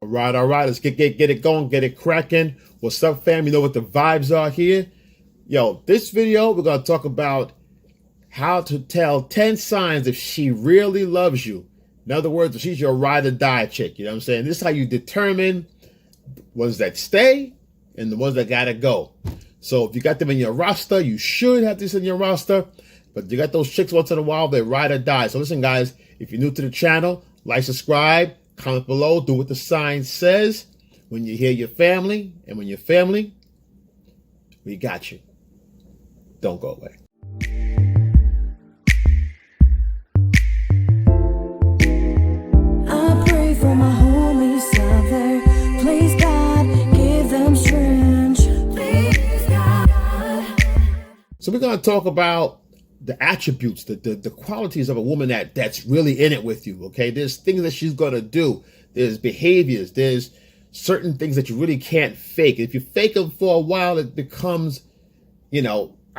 All right. Let's get it going, get it cracking. What's up, fam? You know what the vibes are here? Yo, this video, we're going to talk about how to tell 10 signs if she really loves you. In other words, if she's your ride or die chick. You know what I'm saying? This is how you determine the ones that stay and the ones that got to go. So if you got them in your roster, you should have this in your roster. But you got those chicks once in a while, they ride or die. So listen, guys, if you're new to the channel, like, subscribe, comment below, do what the sign says. When you hear your family, and when you're family, we got you. Don't go away. I pray for my homies out there. Please, God, give them strength. Please, God. So we're going to talk about the attributes, the qualities of a woman that's really in it with you, okay? There's things that she's going to do. There's behaviors. There's certain things that you really can't fake. If you fake them for a while, it becomes,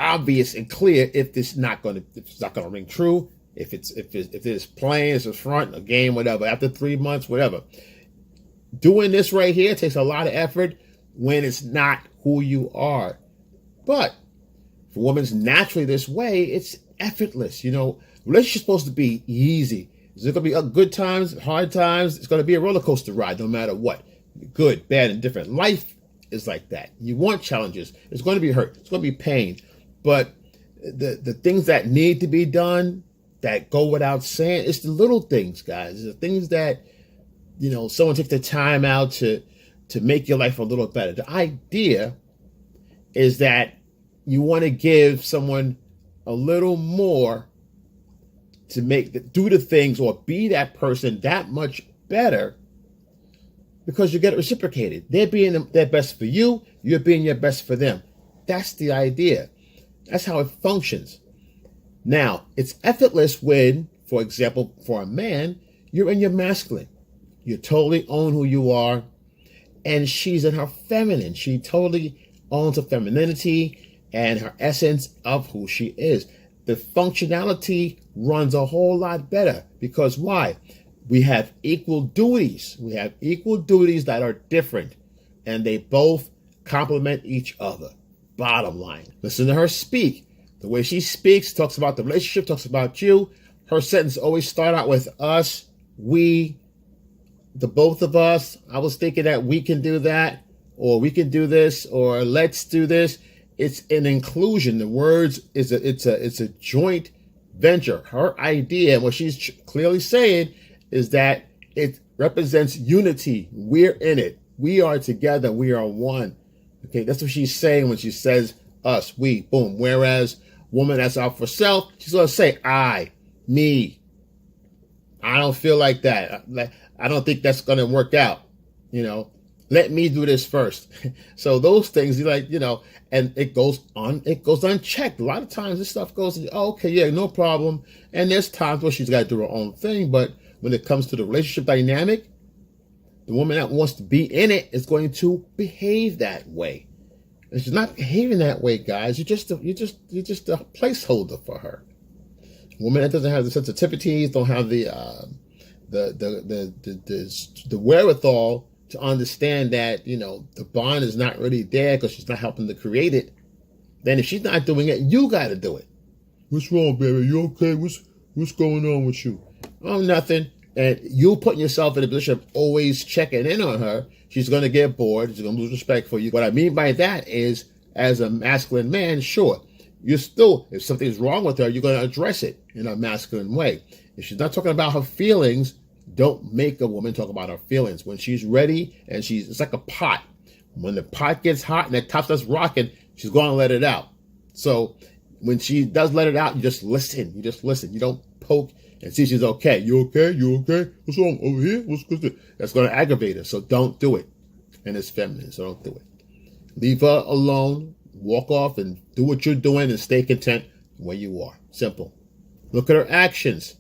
obvious and clear if it's not going to ring true, if it's playing, it's a front, a game, whatever. After 3 months, whatever. Doing this right here takes a lot of effort when it's not who you are. But if a woman's naturally this way, it's effortless. Relationship's supposed to be easy. Is it going to be good times, hard times? It's going to be a roller coaster ride no matter what. Good, bad, and different. Life is like that. You want challenges. It's going to be hurt. It's going to be pain. But the things that need to be done, that go without saying, it's the little things, guys. It's the things that, someone takes the time out to make your life a little better. The idea is that you want to give someone a little more to do the things or be that person that much better, because you get it reciprocated. They're being their best for you. You're being your best for them. That's the idea. That's how it functions. Now, it's effortless when, for example, for a man, you're in your masculine. You totally own who you are. And she's in her feminine. She totally owns her femininity and her essence of who she is. The functionality runs a whole lot better. Because why? We have equal duties. We have equal duties that are different. And they both complement each other. Bottom line. Listen to her speak. The way she speaks, talks about the relationship, talks about you. Her sentence always start out with us, we, the both of us. I was thinking that we can do that, or we can do this, or let's do this. It's an inclusion. The words it's a joint venture. Her idea, and what she's clearly saying, is that it represents unity. We're in it. We are together. We are one. Okay, that's what she's saying when she says us, we, boom. Whereas woman that's out for self, she's going to say I, me. I don't feel like that. I don't think that's going to work out. Let me do this first. So those things, and it goes unchecked. A lot of times this stuff goes, okay, yeah, no problem. And there's times where she's got to do her own thing. But when it comes to the relationship dynamic, the woman that wants to be in it is going to behave that way. And she's not behaving that way, guys. You're just a placeholder for her. A woman that doesn't have the sensitivities, don't have the wherewithal to understand that, the bond is not really there because she's not helping to create it. Then if she's not doing it, you got to do it. What's wrong, baby? You okay? What's going on with you? Oh, nothing. And you putting yourself in a position of always checking in on her, she's going to get bored. She's going to lose respect for you. What I mean by that is, as a masculine man, sure, you're still, if something's wrong with her, you're going to address it in a masculine way. If she's not talking about her feelings, don't make a woman talk about her feelings. When she's ready, and it's like a pot. When the pot gets hot and the top starts rocking, she's going to let it out. So when she does let it out, you just listen. You don't poke and see if she's okay. You okay? You okay? What's wrong over here? What's good? That's going to aggravate her. So don't do it. And it's feminine, so don't do it. Leave her alone. Walk off and do what you're doing and stay content where you are. Simple. Look at her actions.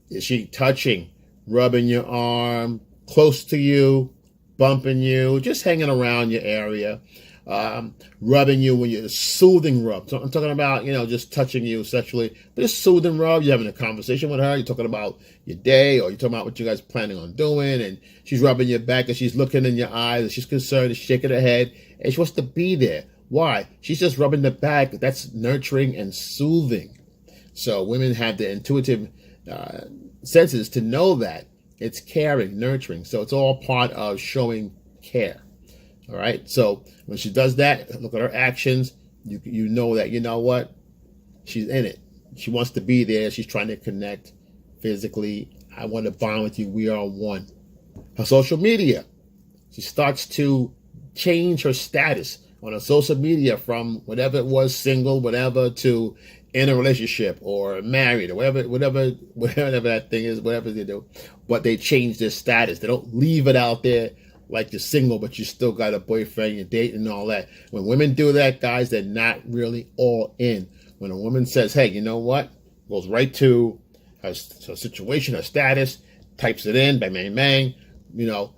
Is she touching, rubbing your arm, close to you, bumping you, just hanging around your area? rubbing you when you're soothing rub. So I'm talking about, just touching you sexually, but just soothing rub. You're having a conversation with her. You're talking about your day, or you're talking about what you guys are planning on doing, and she's rubbing your back and she's looking in your eyes and she's concerned and shaking her head and she wants to be there. Why? She's just rubbing the back. That's nurturing and soothing. So women have the intuitive senses to know that it's caring, nurturing. So it's all part of showing care. All right. So when she does that, look at her actions. You know that, you know what? She's in it. She wants to be there. She's trying to connect physically. I want to bond with you. We are one. Her social media. She starts to change her status on her social media from whatever it was, single, whatever, to in a relationship or married or whatever that thing is, whatever they do. But they change their status. They don't leave it out there like you're single, but you still got a boyfriend, you're dating and all that. When women do that, guys, they're not really all in. When a woman says, hey, you know what? Goes right to her situation, her status, types it in, bang, bang, bang.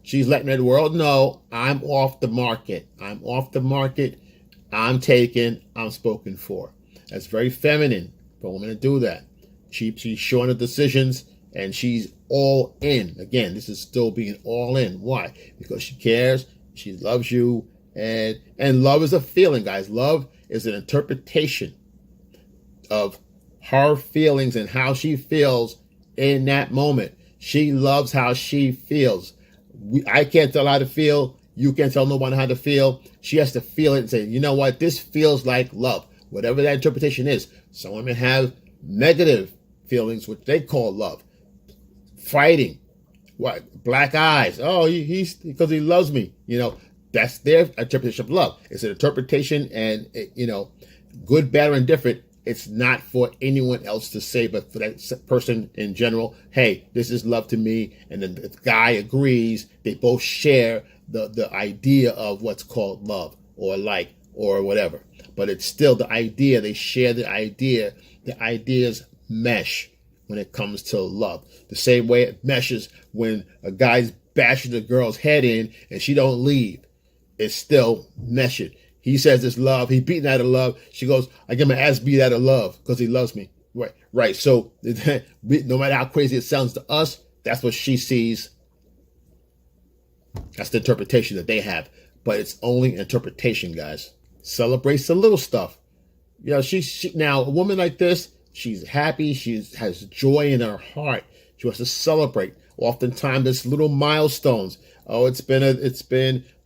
She's letting the world know, I'm off the market. I'm off the market. I'm taken. I'm spoken for. That's very feminine for a woman to do that. She's showing her decisions and she's all in. Again, this is still being all in. Why? Because she cares. She loves you. And love is a feeling, guys. Love is an interpretation of her feelings and how she feels in that moment. She loves how she feels. I can't tell how to feel. You can't tell no one how to feel. She has to feel it and say, you know what? This feels like love. Whatever that interpretation is. Some women have negative feelings, which they call love. Fighting. What? Black eyes. Oh, he's because he loves me. That's their interpretation of love. It's an interpretation and, good, bad, or indifferent. It's not for anyone else to say, but for that person in general, hey, this is love to me. And then the guy agrees. They both share the idea of what's called love or like or whatever. But it's still the idea. They share the idea. The ideas mesh when it comes to love. The same way it meshes when a guy's bashing the girl's head in and she don't leave. It's still meshing. He says it's love. He beaten out of love. She goes, I get my ass beat out of love because he loves me. Right. So no matter how crazy it sounds to us, that's what she sees. That's the interpretation that they have. But it's only interpretation, guys. Celebrates the little stuff. She now a woman like this, she's happy. She has joy in her heart. She wants to celebrate. Oftentimes, it's little milestones. Oh, it's been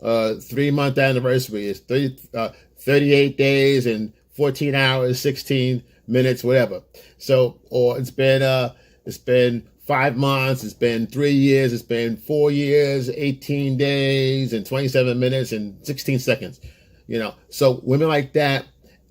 3-month anniversary. It's 38 days and 14 hours, 16 minutes, whatever. So, or it's been 5 months. It's been 3 years. It's been 4 years, 18 days and 27 minutes and 16 seconds. So women like that,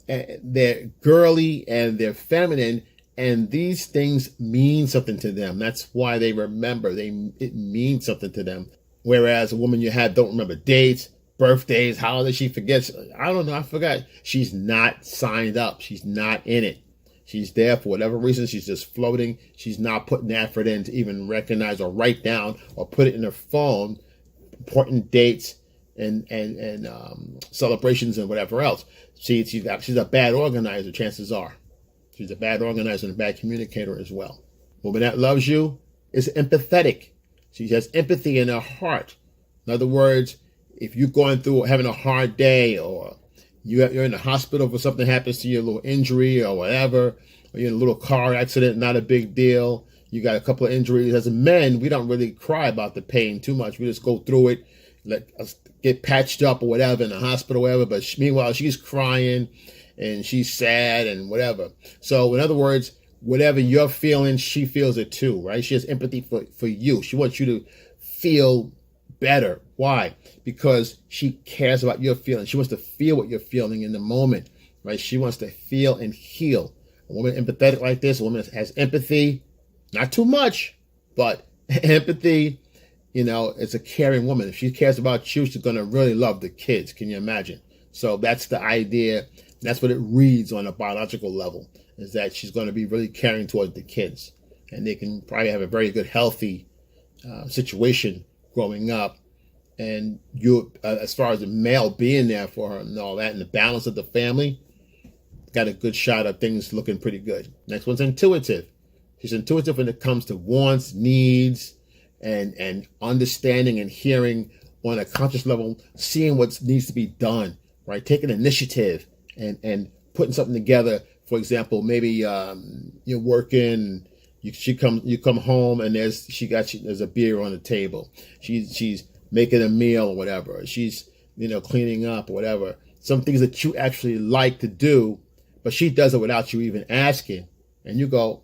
they're girly and they're feminine, and these things mean something to them. That's why they remember. It means something to them. Whereas a woman you had don't remember dates, birthdays, holidays. She forgets. I don't know. I forgot. She's not signed up. She's not in it. She's there for whatever reason. She's just floating. She's not putting the effort in to even recognize or write down or put it in her phone important dates and celebrations and whatever else. She's a bad organizer. Chances are, she's a bad organizer and a bad communicator as well. Woman that loves you is empathetic. She has empathy in her heart. In other words, if you're going through having a hard day, or you're in the hospital for something happens to you, a little injury or whatever, or you're in a little car accident, not a big deal. You got a couple of injuries. As men, we don't really cry about the pain too much. We just go through it, let us get patched up or whatever in the hospital, or whatever. But meanwhile, she's crying and she's sad and whatever. So in other words, whatever you're feeling, she feels it too, right? She has empathy for you. She wants you to feel better. Why? Because she cares about your feelings. She wants to feel what you're feeling in the moment, right? She wants to feel and heal. A woman empathetic like this, a woman that has empathy, not too much, but empathy, it's a caring woman. If she cares about you, she's going to really love the kids. Can you imagine? So that's the idea. That's what it reads on a biological level, is that she's going to be really caring towards the kids. And they can probably have a very good, healthy situation growing up and you, as far as the male being there for her and all that, and the balance of the family, got a good shot of things looking pretty good. Next one's intuitive. She's intuitive when it comes to wants, needs, and understanding and hearing on a conscious level, seeing what needs to be done, right? Taking initiative and putting something together. For example, maybe you're working, you come home and there's a beer on the table. She's making a meal or whatever. She's cleaning up or whatever. Some things that you actually like to do, but she does it without you even asking, and you go,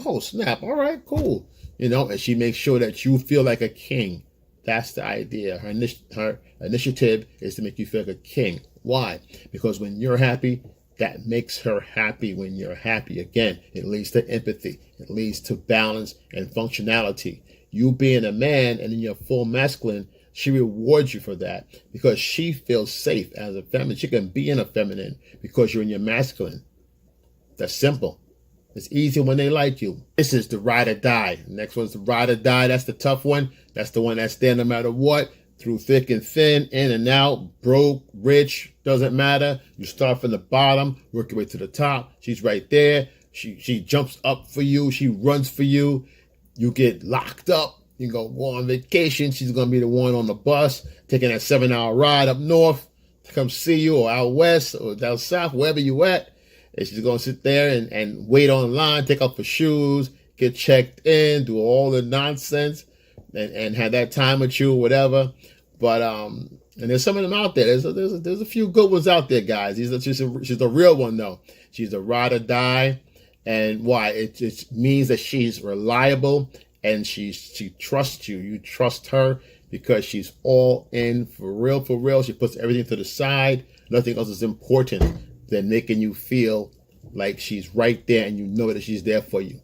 "Oh snap! All right, cool." And she makes sure that you feel like a king. That's the idea. Her initiative is to make you feel like a king. Why? Because when you're happy, that makes her happy. When you're happy, again, it leads to empathy. It leads to balance and functionality. You being a man and in your full masculine, she rewards you for that because she feels safe as a feminine. She can be in a feminine because you're in your masculine. That's simple. It's easy when they like you. This is the ride or die. Next one's the ride or die. That's the tough one. That's the one that's there no matter what, through thick and thin, in and out, broke, rich, doesn't matter. You start from the bottom, work your way to the top. She's right there. She jumps up for you. She runs for you. You get locked up. You go on vacation. She's going to be the one on the bus, taking that 7-hour ride up north to come see you, or out west or down south, wherever you at. And she's going to sit there and wait online, take off her shoes, get checked in, do all the nonsense, and have that time with you or whatever. But and there's some of them out there. There's a few good ones out there, guys. She's a real one, though. She's a ride or die. And why? It means that she's reliable and she trusts you. You trust her because she's all in for real, for real. She puts everything to the side. Nothing else is important than making you feel like she's right there and you know that she's there for you.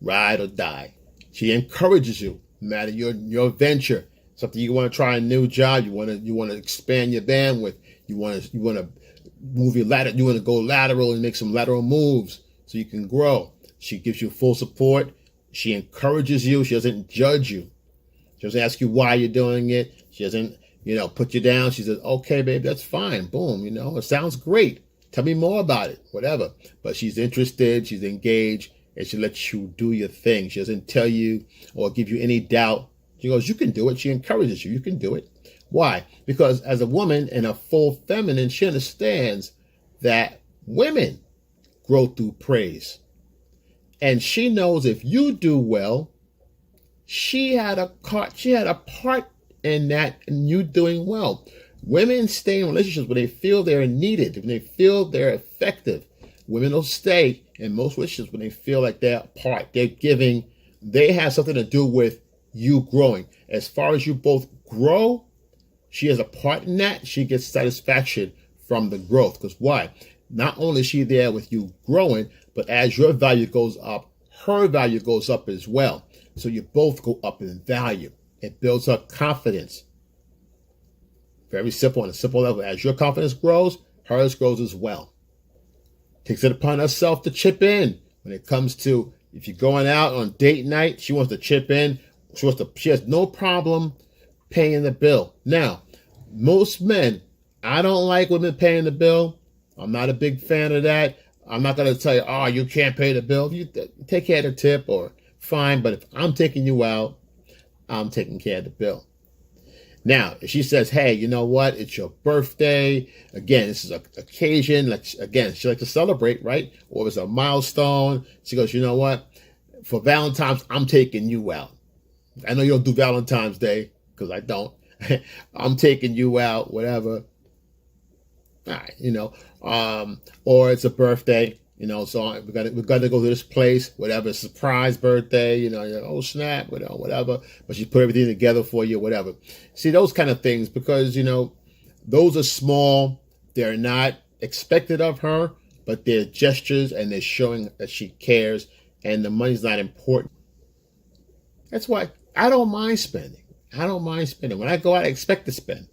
Ride or die. She encourages you, no matter your venture. Something you want to try, a new job, you want to expand your bandwidth, you want to move your ladder, you want to go lateral and make some lateral moves so you can grow. She gives you full support. She encourages you. She doesn't judge you. She doesn't ask you why you're doing it. She doesn't, put you down. She says, "Okay, babe, that's fine." Boom, it sounds great. Tell me more about it, whatever. But she's interested, she's engaged, and she lets you do your thing. She doesn't tell you or give you any doubt. She goes, "You can do it." She encourages you. You can do it. Why? Because as a woman and a full feminine, she understands that women grow through praise. And she knows if you do well, she had a part in that, and you doing well. Women stay in relationships when they feel they're needed, when they feel they're effective. Women will stay in most relationships when they feel like they're part, they're giving, they have something to do with you growing. As far as you both grow, she has a part in that. She gets satisfaction from the growth. Because why? Not only is she there with you growing, but as your value goes up, her value goes up as well. So you both go up in value. It builds up confidence. Very simple, on a simple level. As your confidence grows, hers grows as well. Takes it upon herself to chip in. When it comes to, if you're going out on date night, she wants to chip in. She has no problem paying the bill. Now, most men, I don't like women paying the bill. I'm not a big fan of that. I'm not going to tell you, "Oh, you can't pay the bill." You take care of the tip, or fine. But if I'm taking you out, I'm taking care of the bill. Now, if she says, "Hey, you know what? It's your birthday. Again, this is an occasion." Again, she likes to celebrate, right? Or it's a milestone. She goes, "You know what? For Valentine's, I'm taking you out. I know you don't do Valentine's Day because I don't. I'm taking you out, whatever." All right, or it's a birthday, so we got to go to this place, whatever, surprise birthday, oh snap, whatever. But she put everything together for you, whatever. See, those kind of things, because, those are small. They're not expected of her, but they're gestures and they're showing that she cares, and the money's not important. That's why I don't mind spending. When I go out, I expect to spend.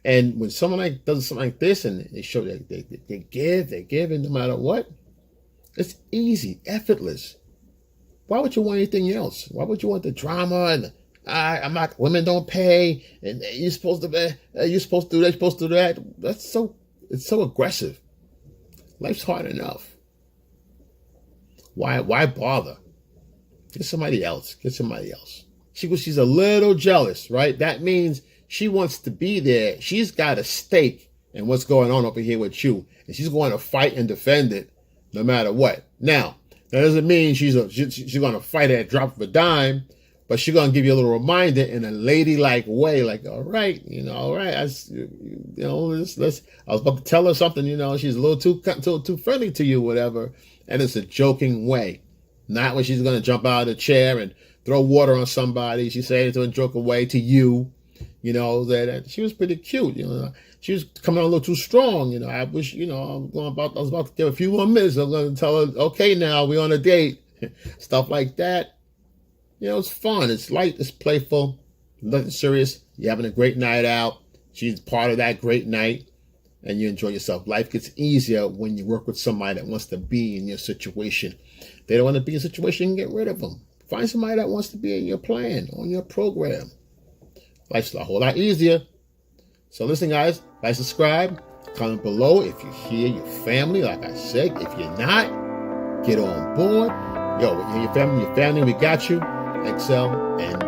And when someone does something like this and they show that they give, and no matter what, it's easy, effortless. Why would you want anything else? Why would you want the drama and I'm not. Women don't pay, and you're supposed to be. You're supposed to do that. You're supposed to do that. It's so aggressive. Life's hard enough. Why bother? Get somebody else. Get somebody else. She's a little jealous, right? That means she wants to be there. She's got a stake in what's going on over here with you, and she's going to fight and defend it, no matter what. Now, that doesn't mean she's going to fight at a drop of a dime. But she's going to give you a little reminder in a ladylike way, like, all right, all right. I was about to tell her something, she's a little too friendly to you, whatever. And it's a joking way. Not when she's going to jump out of the chair and throw water on somebody. She's saying it in a joking way to you, that she was pretty cute, She was coming on a little too strong, I wish, I was about to give a few more minutes. I'm going to tell her, okay, now we're on a date. Stuff like that. It's fun. It's light. It's playful. Nothing serious. You're having a great night out. She's part of that great night, and you enjoy yourself. Life gets easier when you work with somebody that wants to be in your situation. If they don't want to be in a situation, get rid of them. Find somebody that wants to be in your plan, on your program. Life's a whole lot easier. So listen, guys. Like, subscribe. Comment below if you're here, your family. Like I said, if you're not, get on board. Your family, we got you. Excel and